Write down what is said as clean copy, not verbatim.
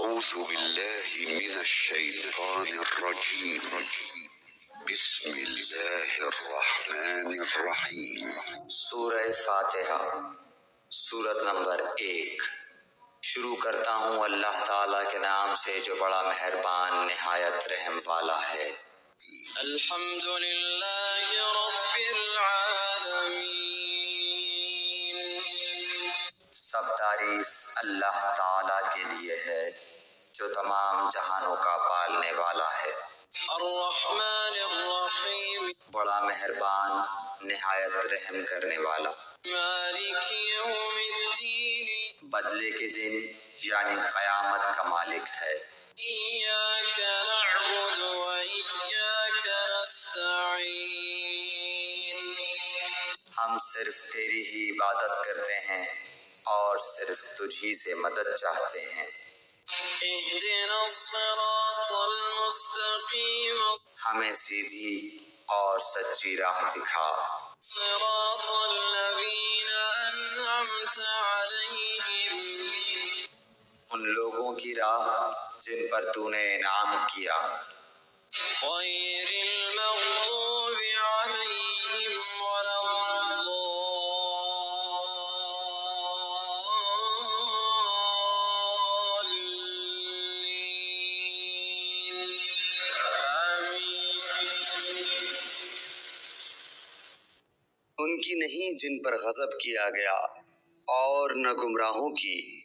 أعوذ بالله من الشيطان الرجيم بسم الله الرحمن الرحیم۔ سورہ فاتحہ، سورت نمبر 1۔ شروع کرتا ہوں اللہ تعالیٰ کے نام سے جو بڑا مہربان نہایت رحم والا ہے۔ الحمد للہ رب العالمین۔ سب تعریف اللہ تعالیٰ کے لیے ہے جو تمام جہانوں کا پالنے والا ہے۔ الرحمن الرحیم، بڑا مہربان نہایت رحم کرنے والا۔ مالک یوم الدین، بدلے کے دن یعنی قیامت کا مالک ہے۔ ایاک نعبد و ایاک نستعین، ہم صرف تیری ہی عبادت کرتے ہیں اور صرف تجھی سے مدد چاہتے ہیں۔ اہدنا الصراط المستقیم، ہمیں سیدھی اور سچی راہ دکھا۔ صراط الذین انعمت علیہم، ان لوگوں کی راہ جن پر تو نے انعام کیا۔ غیر المغضوب علیہم ولا الضالین، آمین۔ ان کی نہیں جن پر غضب کیا گیا اور نہ گمراہوں کی۔